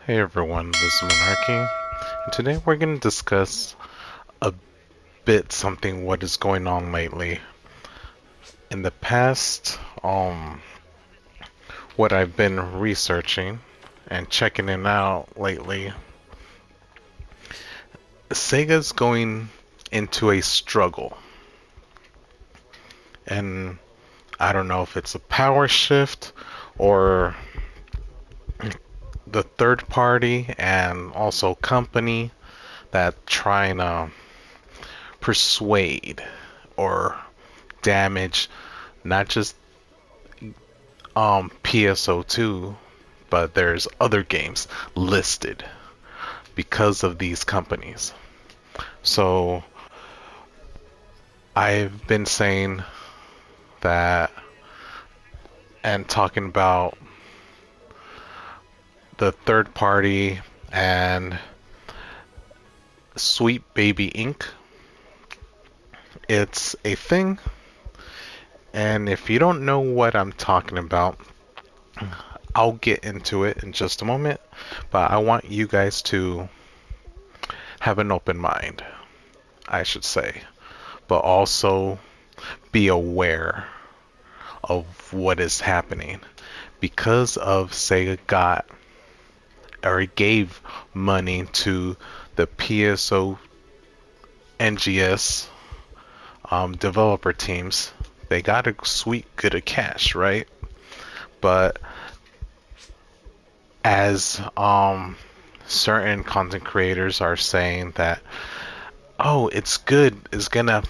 Hey everyone, this is Monarchy, and today we're going to discuss a bit something what is going on lately. In the past, what I've been researching and checking it out lately, Sega's going into a struggle. And I don't know if it's a power shift or the third party and also company that trying to persuade or damage not just PSO2, but there's other games listed because of these companies. So I've been saying that and talking about the third party and Sweet Baby Inc. It's a thing, and if you don't know what I'm talking about, I'll get into it in just a moment, but I want you guys to have an open mind, I should say, but also be aware of what is happening because of Sega got or gave money to the PSO NGS developer teams. They got a sweet good of cash, right? But as certain content creators are saying that, oh, it's good, it's gonna,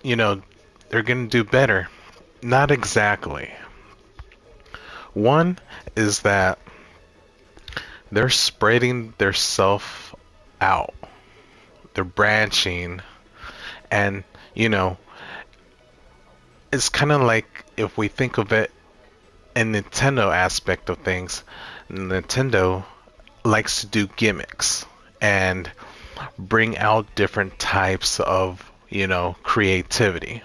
you know, they're gonna do better. Not exactly. One is that they're spreading their self out. They're branching, and it's kind of like if we think of it in Nintendo aspect of things, Nintendo likes to do gimmicks and bring out different types of, creativity.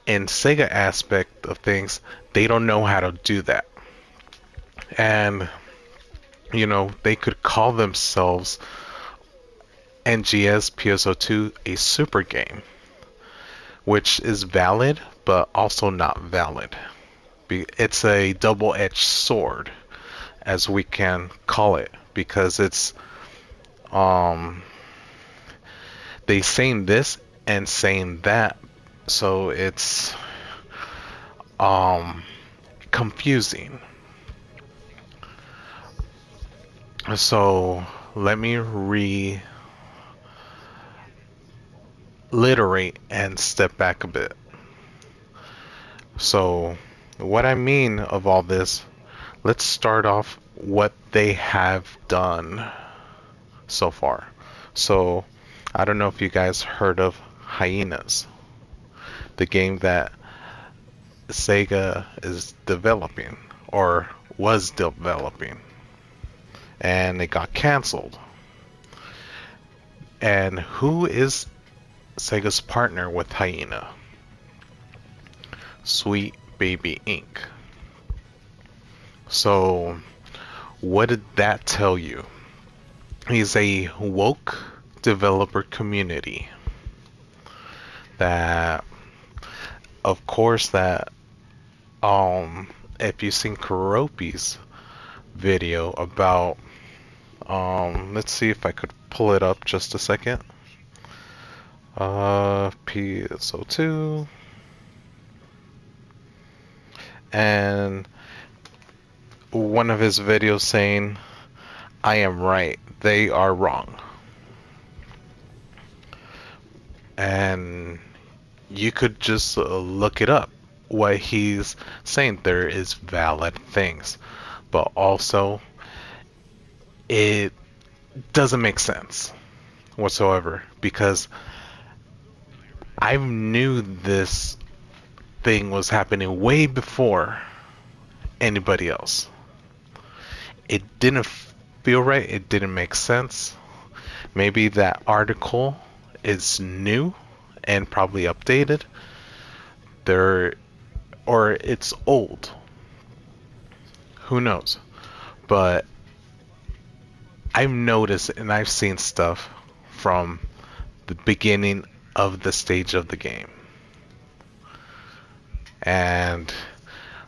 In Sega aspect of things, they don't know how to do that. And, they could call themselves NGS PSO2 a super game, which is valid, but also not valid. It's a double-edged sword, as we can call it, because it's they saying this and saying that, so it's confusing. So let me reiterate and step back a bit. So what I mean of all this, let's start off what they have done so far. So I don't know if you guys heard of Hyenas, the game that Sega is developing or was developing, and it got canceled. And who is Sega's partner with Hyena? Sweet Baby Inc. So what did that tell you? He's a woke developer community that, of course, that if you've seen Karopi's video about let's see if I could pull it up just a second. PSO2, and one of his videos saying, I am right, they are wrong. And you could just look it up. What he's saying, there is valid things, but also it doesn't make sense whatsoever, because I knew this thing was happening way before anybody else. It didn't feel right, it didn't make sense. Maybe that article is new and probably updated there, or it's old, who knows. But I've noticed and I've seen stuff from the beginning of the stage of the game. And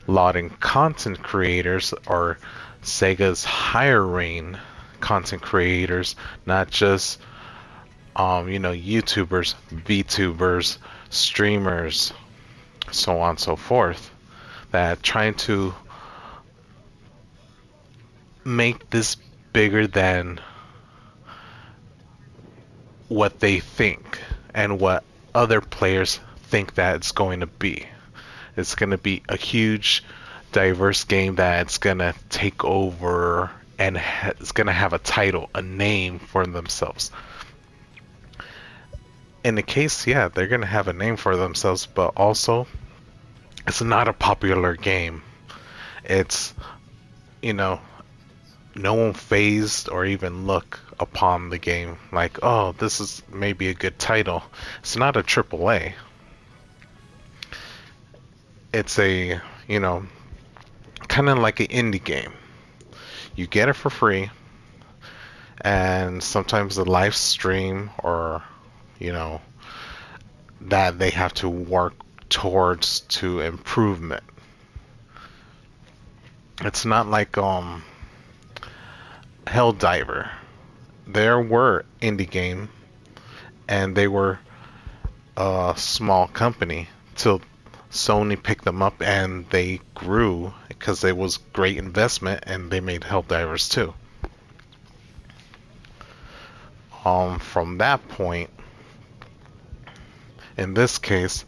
lauding content creators or Sega's hiring content creators, not just YouTubers, VTubers, streamers, so on and so forth, that trying to make this bigger than what they think and what other players think that it's going to be. It's going to be a huge, diverse game that's going to take over and it's going to have a title, a name for themselves. In the case, yeah, they're going to have a name for themselves, but also it's not a popular game. It's, no one phased or even look upon the game like, oh, this is maybe a good title. It's not a AAA. It's a, kind of like an indie game. You get it for free, and sometimes the live stream or, that they have to work towards to improvement. It's not like Helldiver. There were indie game, and they were a small company till Sony picked them up and they grew because it was great investment and they made Helldivers too. From that point, in this case,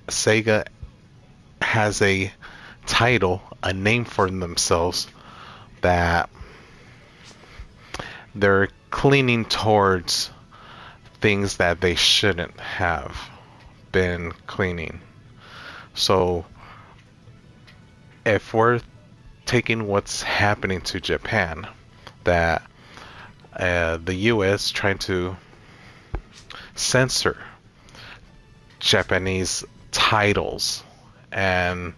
Sega has a title, a name for themselves that they're cleaning towards things that they shouldn't have been cleaning. So if we're taking what's happening to Japan, that the US trying to censor Japanese titles and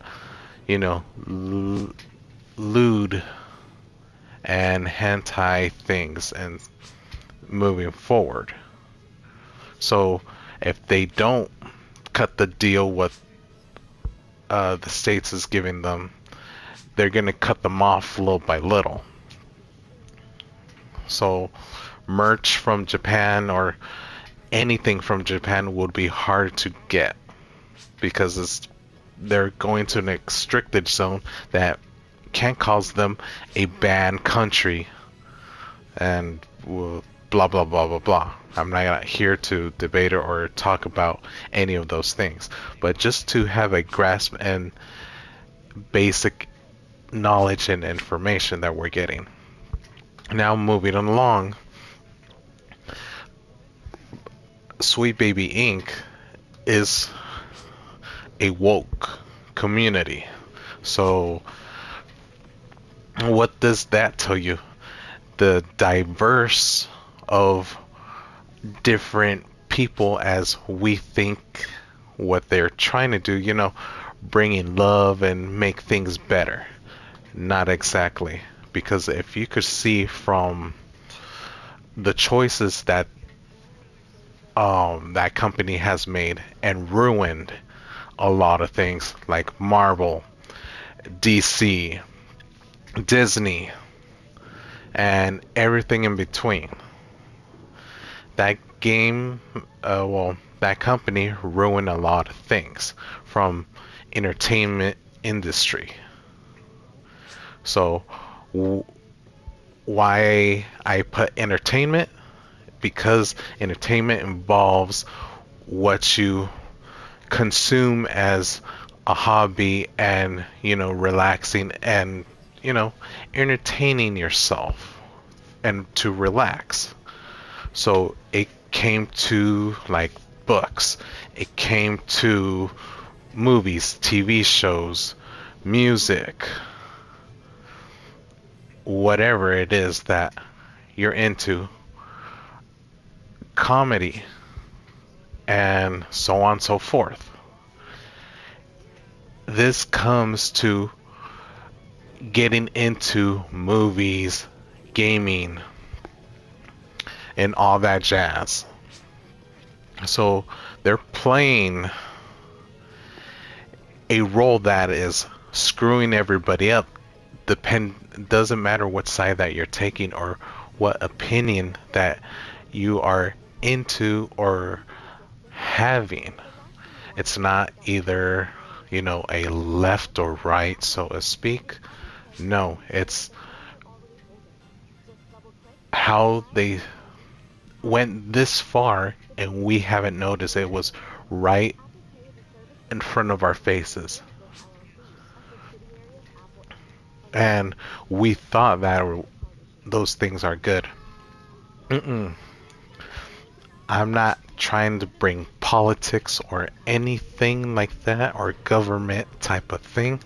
lewd and hentai things and moving forward. So if they don't cut the deal what the States is giving them, they're going to cut them off little by little. So merch from Japan or anything from Japan would be hard to get because they're going to an restricted zone that can cause them a banned country and blah blah blah blah blah. I'm not here to debate or talk about any of those things, but just to have a grasp and basic knowledge and information that we're getting. Now moving along, Sweet Baby Inc. is a woke community. So what does that tell you? The diverse of different people as we think what they're trying to do, bringing love and make things better. Not exactly. Because if you could see from the choices that that company has made and ruined a lot of things like Marvel, DC, Disney, and everything in between. That game, that company ruined a lot of things from entertainment industry. So why I put entertainment? Because entertainment involves what you consume as a hobby and, relaxing and, entertaining yourself and to relax. So it came to like books, it came to movies, TV shows, music, whatever it is that you're into, comedy, and so on and so forth. This comes to getting into movies, gaming, and all that jazz. So they're playing a role that is screwing everybody up. Doesn't matter what side that you're taking or what opinion that you are into or having. It's not either, a left or right, so to speak. No, it's how they went this far and we haven't noticed it was right in front of our faces. And we thought that those things are good. Mm-mm. I'm not trying to bring politics or anything like that or government type of thing,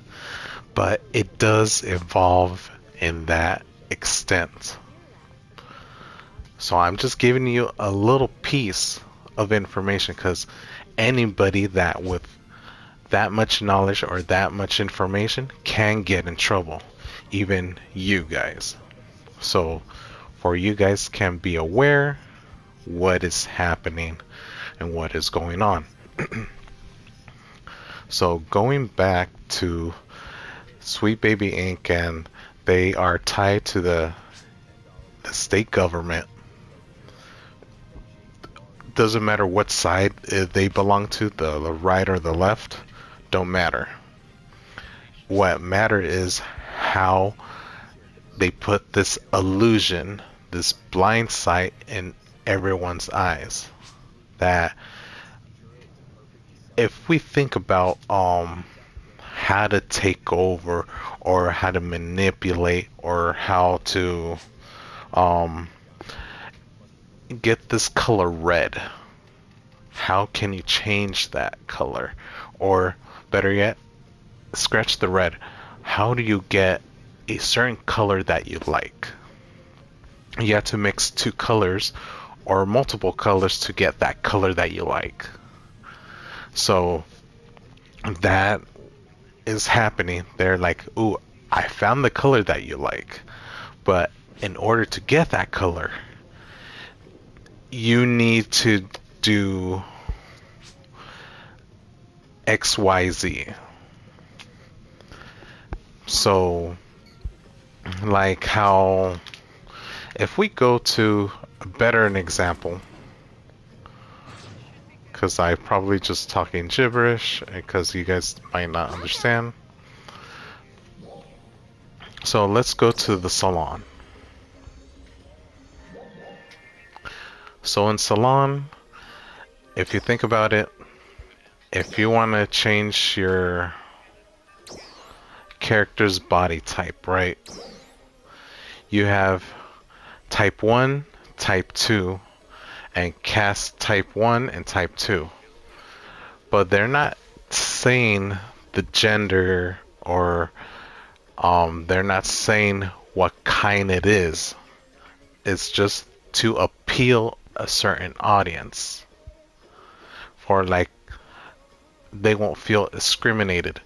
but it does evolve in that extent. So I'm just giving you a little piece of information because anybody that with that much knowledge or that much information can get in trouble, even you guys. So for you guys can be aware what is happening and what is going on. So going back to Sweet Baby Inc. and they are tied to the state government. Doesn't matter what side they belong to, the right or the left, don't matter. What matters is how they put this illusion, this blind sight in everyone's eyes. That if we think about how to take over or how to manipulate or how to get this color red, how can you change that color? Or better yet, scratch the red. How do you get a certain color that you like? You have to mix two colors or multiple colors to get that color that you like. So that is happening. They're like, ooh, I found the color that you like. But in order to get that color, you need to do XYZ. So, like how, if we go to a better an example, because I'm probably just talking gibberish, because you guys might not understand. So let's go to the salon. So in salon, if you think about it, if you want to change your character's body type, right? You have type 1, type 2, and cast type 1 and type 2. But they're not saying the gender or they're not saying what kind it is. It's just to appeal a certain audience. For like, they won't feel discriminated.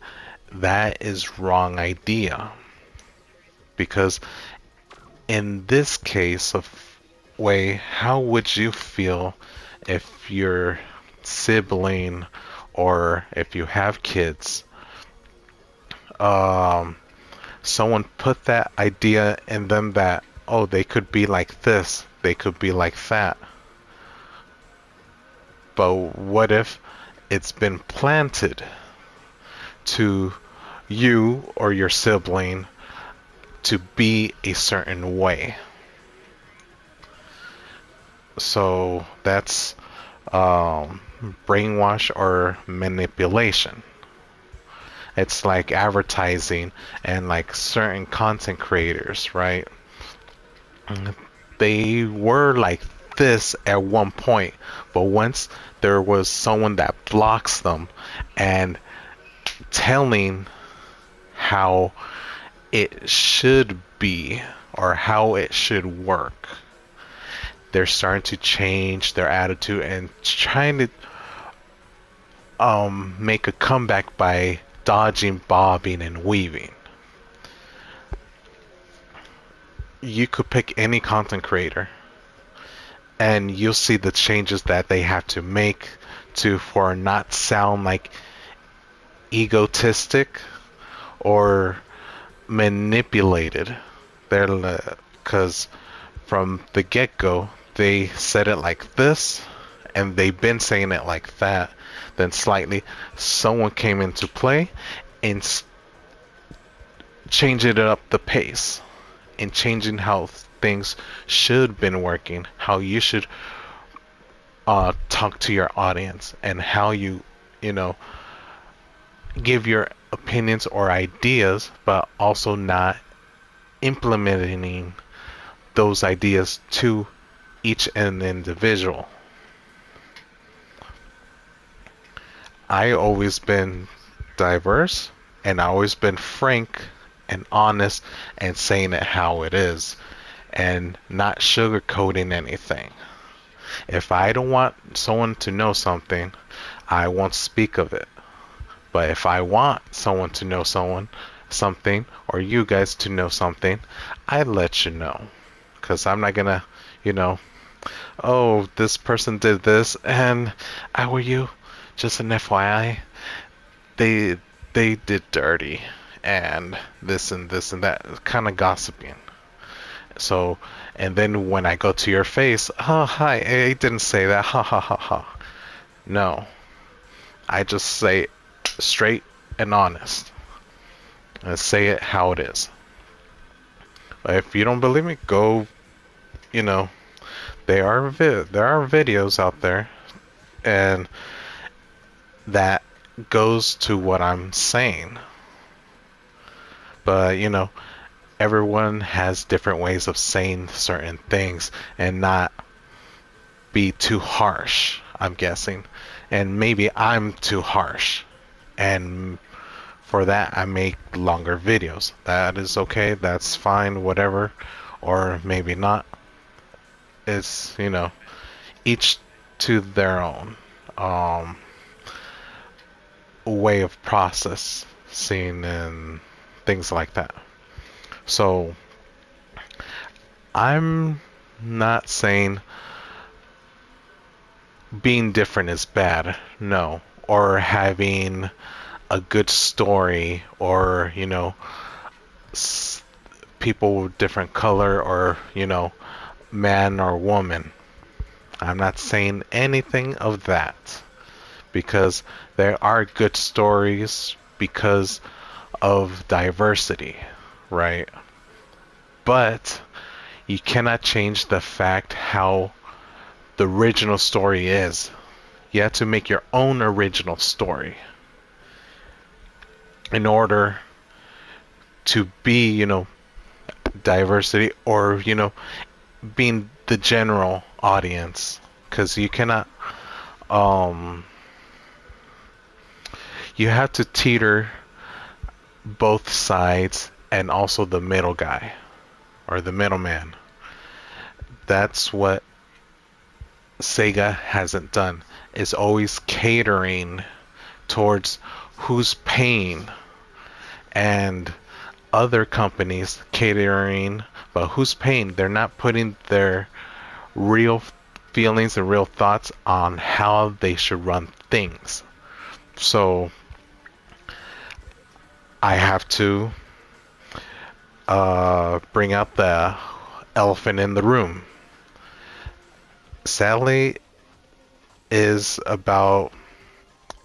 That is wrong idea. Because in this case of way, how would you feel if your sibling or if you have kids, someone put that idea in them that, oh, they could be like this, they could be like that. But what if it's been planted to you or your sibling to be a certain way? So that's brainwash or manipulation. It's like advertising and like certain content creators, right? They were like this at one point, but once there was someone that blocks them and telling how it should be or how it should work, they're starting to change their attitude and trying to make a comeback by dodging, bobbing, and weaving. you could pick any content creator and you'll see the changes that they have to make to for not sound like egotistic or manipulated. They're because from the get-go they said it like this and they've been saying it like that. Then slightly someone came into play and changing it up the pace and changing how things should been working, how you should talk to your audience and how you know give your opinions or ideas, but also not implementing those ideas to each an individual. I always been diverse and I always been frank and honest and saying it how it is and not sugarcoating anything. If I don't want someone to know something, I won't speak of it. But if I want someone to know something or you guys to know something, I let you know. Cuz I'm not going to, you know, oh, this person did this and I were you just an FYI, they they did dirty and this and that kind of gossiping. So, and then when I go to your face, oh, hi, I didn't say that, ha ha ha ha. No, I just say it straight and honest. And say it how it is. But if you don't believe me, go, you know, there are videos out there, and that goes to what I'm saying. But, you know, everyone has different ways of saying certain things and not be too harsh, I'm guessing. And maybe I'm too harsh. And for that, I make longer videos. That is okay. That's fine. Whatever. Or maybe not. It's, you know, each to their own way of processing and things like that. So, I'm not saying being different is bad. No. Or having a good story or, you know, people with different color or, you know, man or woman. I'm not saying anything of that because there are good stories because of diversity, right? But you cannot change the fact how the original story is. You have to make your own original story in order to be, you know, diversity or, you know, being the general audience. Because you cannot, you have to teeter both sides and also the middle guy or the middleman. That's what Sega hasn't done. Is always catering towards who's paying and other companies catering, but who's paying? They're not putting their real feelings and real thoughts on how they should run things. So I have to bring out the elephant in the room. Sadly, is about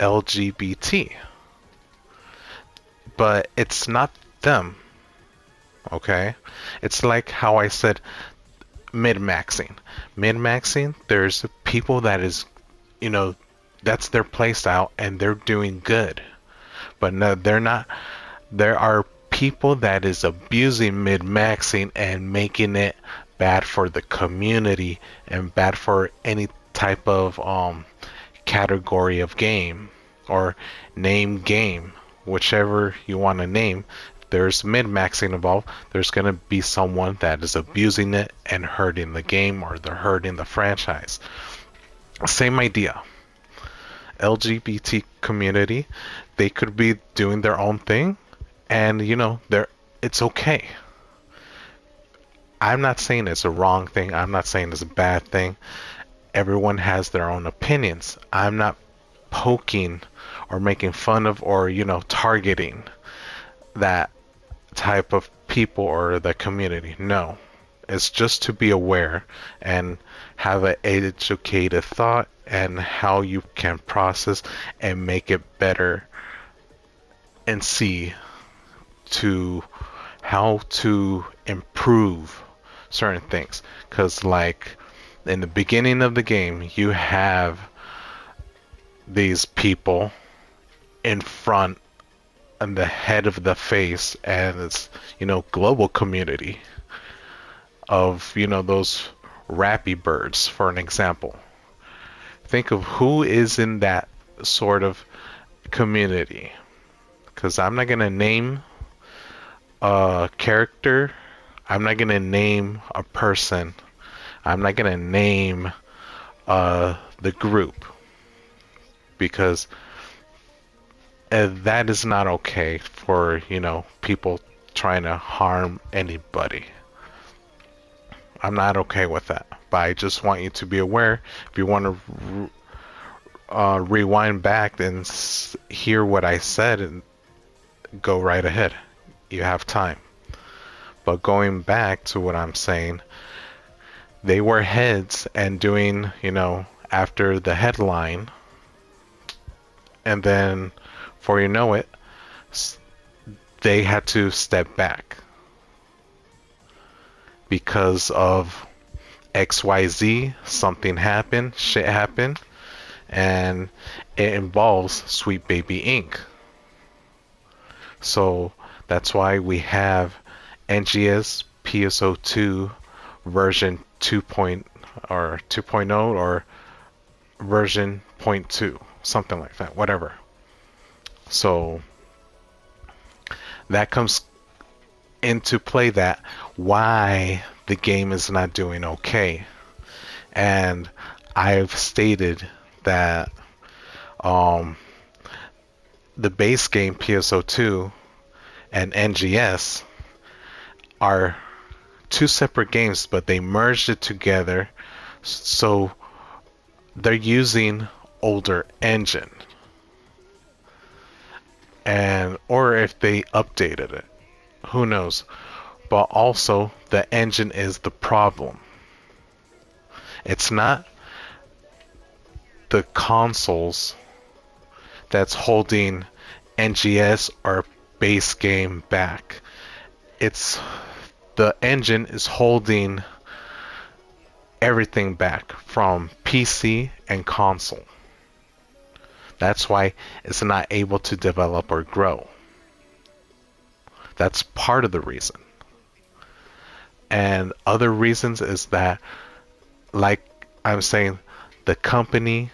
LGBT, but it's not them. Okay, it's like how I said min-maxing. Min-maxing, there's people that is, you know, that's their play style and they're doing good. But no, they're not. There are people that is abusing min-maxing and making it bad for the community and bad for any type of category of game or name game, whichever you want to name. There's min-maxing involved. There's going to be someone that is abusing it and hurting the game or they're hurting the franchise. Same idea. LGBT community, they could be doing their own thing and, you know, it's okay. I'm not saying it's a wrong thing. I'm not saying it's a bad thing. Everyone has their own opinions. I'm not poking or making fun of or, targeting that type of people or the community. No. It's just to be aware and have an educated thought and how you can process and make it better and see to how to improve certain things. Because, like, in the beginning of the game, you have these people in front and the head of the face, and it's, global community of, those rappy birds, for an example. Think of who is in that sort of community. Because I'm not going to name a character, I'm not going to name a person, I'm not going to name the group. Because that is not okay for, people trying to harm anybody. I'm not okay with that. But I just want you to be aware. If you want to rewind back and hear what I said, and go right ahead. You have time. But going back to what I'm saying, they were heads and doing, after the headline, and then, before you know it, they had to step back because of XYZ. Something happened, shit happened, and it involves Sweet Baby Inc. So that's why we have NGS PSO2 version 2. Or 2.0 or version 0.2, something like that, whatever. So that comes into play, that why the game is not doing okay. And I've stated that the base game PSO2 and NGS are two separate games, but they merged it together, so they're using older engine. And or if they updated it, who knows. But also the engine is the problem. It's not the consoles that's holding NGS or base game back. It's the engine is holding everything back from PC and console. That's why it's not able to develop or grow. That's part of the reason. And other reasons is that, like I'm saying, the company,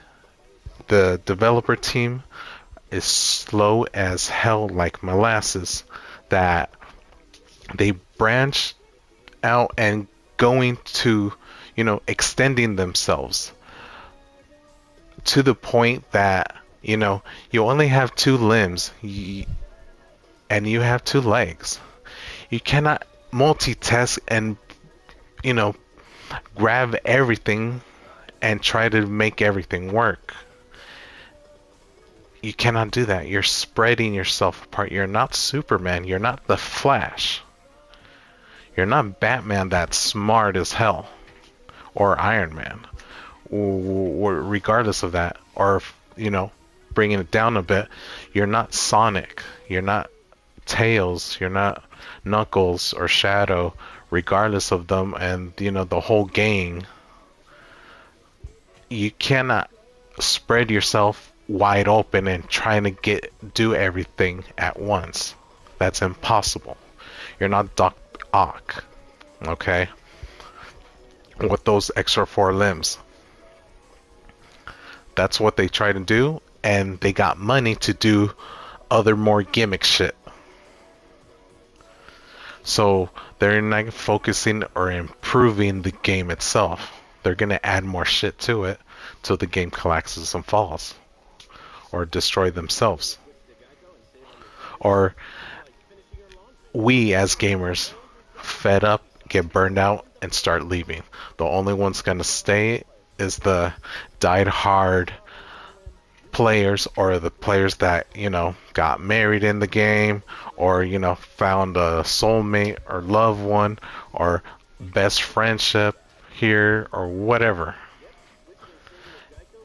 the developer team is slow as hell, like molasses, that they branch out and going to, extending themselves to the point that, you only have two limbs and you have two legs. You cannot multitask and, grab everything and try to make everything work. You cannot do that. You're spreading yourself apart. You're not Superman. You're not the Flash. You're not Batman that's smart as hell. Or Iron Man. Or regardless of that. Or, bringing it down a bit, you're not Sonic. You're not Tails. You're not Knuckles or Shadow. Regardless of them and, the whole gang. You cannot spread yourself wide open and trying to do everything at once. That's impossible. You're not Doc Ock, okay? With those extra 4 limbs. That's what they try to do, and they got money to do other more gimmick shit. So they're not focusing or improving the game itself. They're gonna add more shit to it till the game collapses and falls. Or destroy themselves. Or we as gamers, fed up, get burned out and start leaving. The only one's gonna stay is the died hard players, or the players that, got married in the game, or, found a soulmate or loved one or best friendship here or whatever.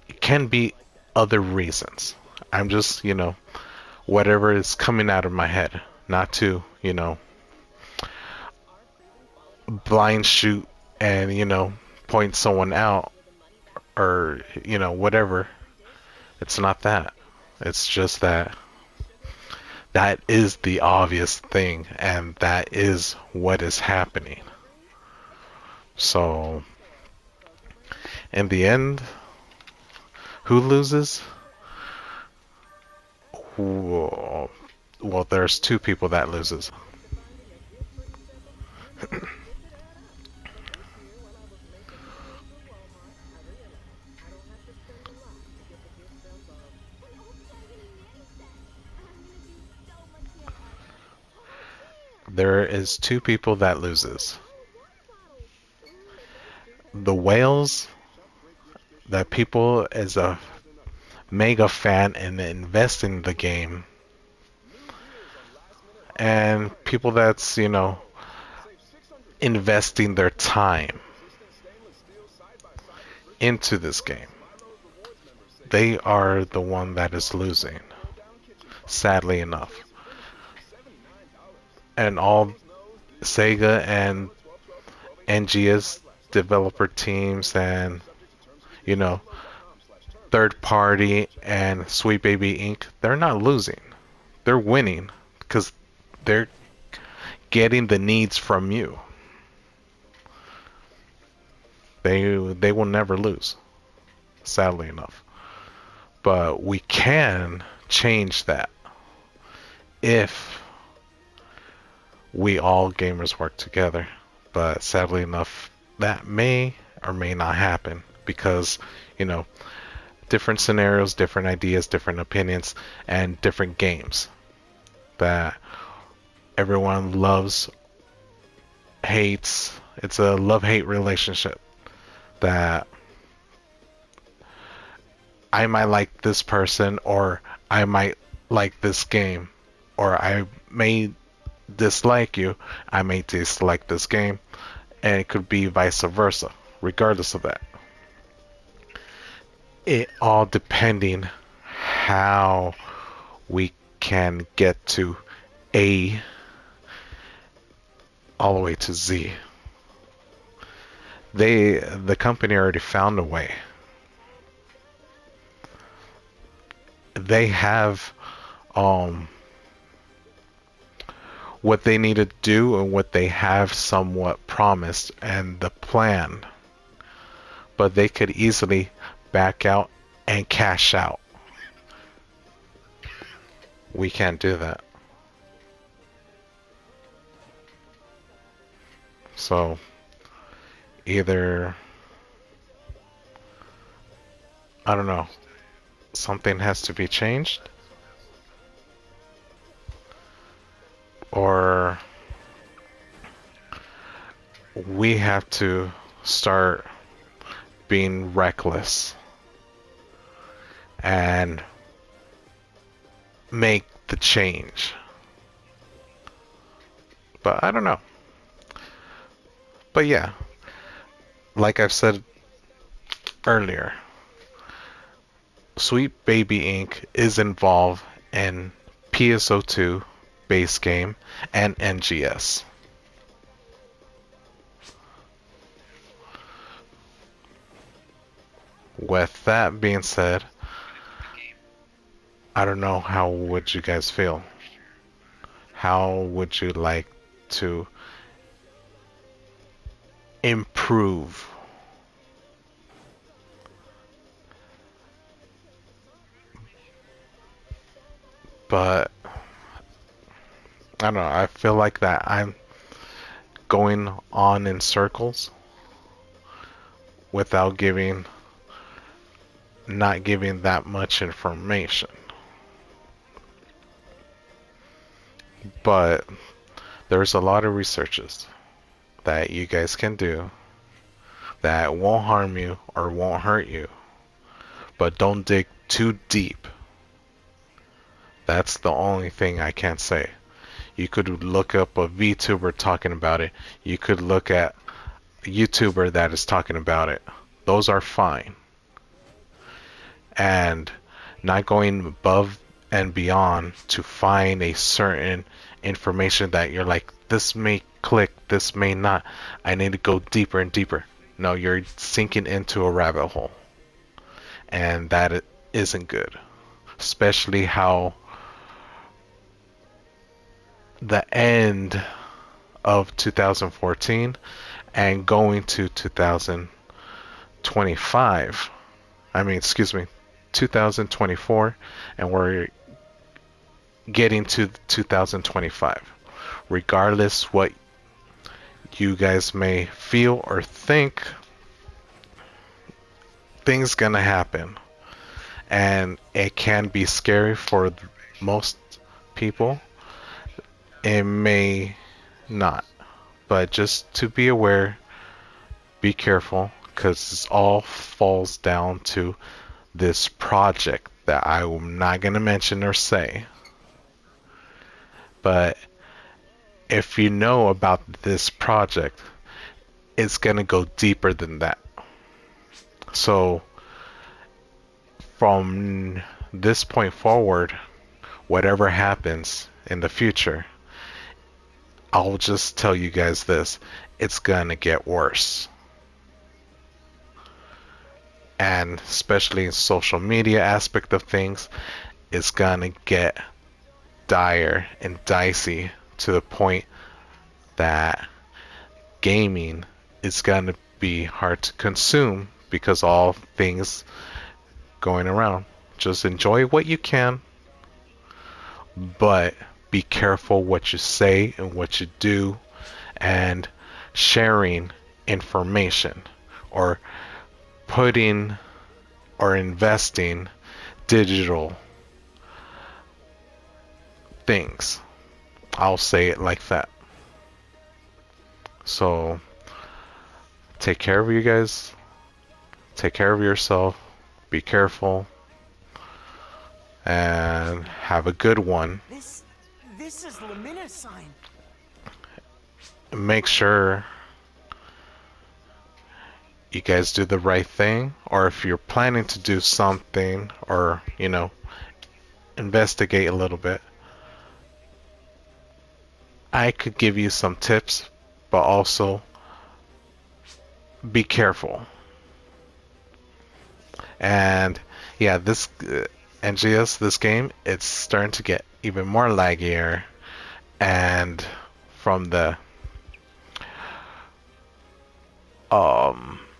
It can be other reasons. I'm just, whatever is coming out of my head, not to, blind shoot and, point someone out or, whatever. It's not that. It's just that is the obvious thing, and that is what is happening. So, in the end, who loses? Well, there's two people that loses. There is two people that loses. The whales, that people is a mega fan and invest in the game, and people that's, investing their time into this game. They are the one that is losing, sadly enough. And all Sega and NGS developer teams and, third party and Sweet Baby Inc., they're not losing. They're winning because they're getting the needs from you. They will never lose, sadly enough. But we can change that if we all gamers work together. But sadly enough, that may or may not happen because, different scenarios, different ideas, different opinions, and different games that everyone loves, hates. It's a love-hate relationship that I might like this person, or I might like this game, or I may dislike you, I may dislike this game, and it could be vice versa, regardless of that. It all depending how we can get to A all the way to Z. The company already found a way. They have what they need to do and what they have somewhat promised and the plan, but they could easily back out and cash out. We can't do that. So either, I don't know, something has to be changed, or we have to start being reckless and make the change. But I don't know. But yeah, like I've said earlier, Sweet Baby Inc. is involved in PSO2 base game and NGS. With that being said, I don't know, how would you guys feel? How would you like to improve? But I don't know, I feel like that I'm going on in circles without not giving that much information. But there's a lot of researches that you guys can do that won't harm you or won't hurt you, but don't dig too deep. That's the only thing I can say. You could look up a VTuber talking about it. You could look at a YouTuber that is talking about it. Those are fine. And not going above and beyond to find a certain information that you're like, this may click, this may not. I need to go deeper and deeper. No, you're sinking into a rabbit hole. And that isn't good. Especially how the end of 2014 and going to 2025. I mean, excuse me, 2024, and we're getting to 2025. Regardless what you guys may feel or think, things gonna happen, and it can be scary for most people. It may not, but just to be aware, be careful, because it all falls down to this project that I'm not going to mention or say. But if you know about this project, it's going to go deeper than that. So from this point forward, whatever happens in the future, I'll just tell you guys this: it's gonna get worse. And especially in social media aspect of things, it's gonna get dire and dicey to the point that gaming is gonna be hard to consume because all things going around. Just enjoy what you can, but be careful what you say and what you do, and sharing information or putting or investing digital things. I'll say it like that. So take care of you guys. Take care of yourself. Be careful. And have a good one. This is Lamina's sign. Make sure you guys do the right thing, or if you're planning to do something, or investigate a little bit, I could give you some tips, but also be careful. And yeah, this NGS, this game, it's starting to get even more laggier, and from the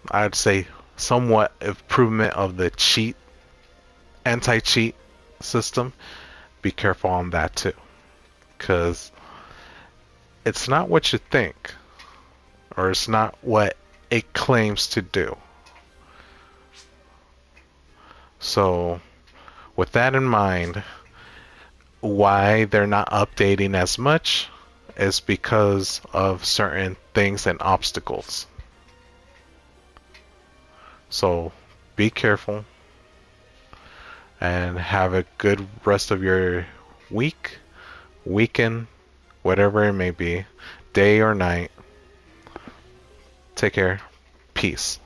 I'd say somewhat improvement of the anti-cheat system, be careful on that too, because it's not what you think, or it's not what it claims to do. So with that in mind, why they're not updating as much is because of certain things and obstacles. So be careful and have a good rest of your week, weekend, whatever it may be, day or night. Take care. Peace.